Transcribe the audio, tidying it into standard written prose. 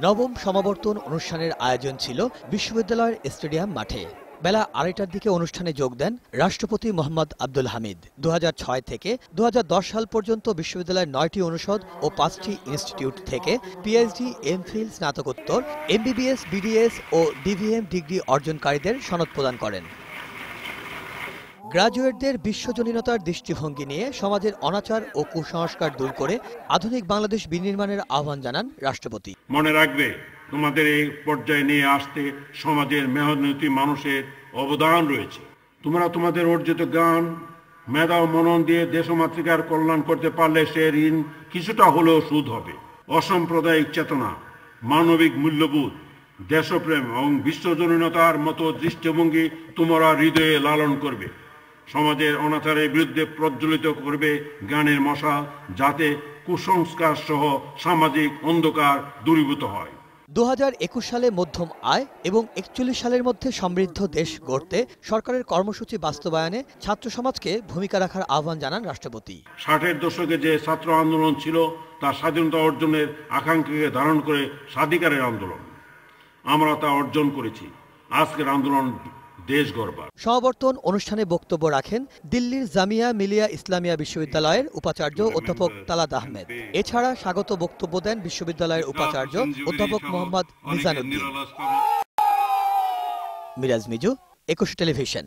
নবম সমাবর্তন অনুষ্ঠানের আয়োজন ছিল বিশ্ববিদ্যালয়ের স্টেডিয়াম মাঠে। বেলা 2:30টার দিকে অনুষ্ঠানে যোগ দেন রাষ্ট্রপতি মোহাম্মদ আব্দুল হামিদ। 2006 থেকে 2010 সাল পর্যন্ত বিশ্ববিদ্যালয়ের 9টি অনুষদ ও 5টি ইনস্টিটিউট থেকে পিএইচডি, এমফিল, স্নাতকোত্তর, এমবিবিএস, বিডিএস ও ডিভিএম ডিগ্রি অর্জনকারীদের সনদ প্রদান করেন। গ্রাজুয়েটদের বিশ্বজনীনতার দৃষ্টিভঙ্গি নিয়ে সমাজের অনাচার ও কুসংস্কার দূর করে আধুনিক বাংলাদেশ বিনির্মাণের আহ্বান জানান রাষ্ট্রপতি। মনে রাখবে, তোমাদের এই পর্যায়ে নিয়ে আসতে সমাজের মেহনতি মানুষের অবদান রয়েছে। তোমরা তোমাদের অর্জিত জ্ঞান, মেধা ও মনন দিয়ে দেশমাতৃকার কল্যাণ করতে পারলে সে ঋণ কিছুটা হলেও শোধ হবে। অসাম্প্রদায়িক চেতনা, মানবিক মূল্যবোধ, দেশপ্রেম এবং বিশ্বজনীনতার মতো দৃষ্টিভঙ্গি তোমরা হৃদয়ে লালন করবে। সমাজের অনাচারের বিরুদ্ধে প্রজ্বলিত করবে জ্ঞানের মশাল, যাতে কুসংস্কার সহ সামাজিক অন্ধকার দূরীভূত হয়। 2021 সালে মধ্যম আয় এবং 41 সালের মধ্যে সমৃদ্ধ দেশ গড়তে সরকারের কর্মসূচি বাস্তবায়নে ছাত্র সমাজকে ভূমিকা রাখার আহ্বান জানান রাষ্ট্রপতি। 60-এর দশকে যে ছাত্র আন্দোলন ছিল তা স্বাধীনতা অর্জনের আকাঙ্ক্ষাকে ধারণ করে স্বাধিকারের আন্দোলন। আমরা তা অর্জন করেছি। আজকের আন্দোলন দেশ গড়বার। সমাবর্তন অনুষ্ঠানে বক্তব্য রাখেন দিল্লির জামিয়া মিলিয়া ইসলামিয়া বিশ্ববিদ্যালয়ের উপাচার্য অধ্যাপক তালাত আহমেদ। এছাড়া স্বাগত বক্তব্য দেন বিশ্ববিদ্যালয়ের উপাচার্য অধ্যাপক মোহাম্মদ মিজানুদ্দিন। মিরাজ মিজু, 21 টেলিভিশন।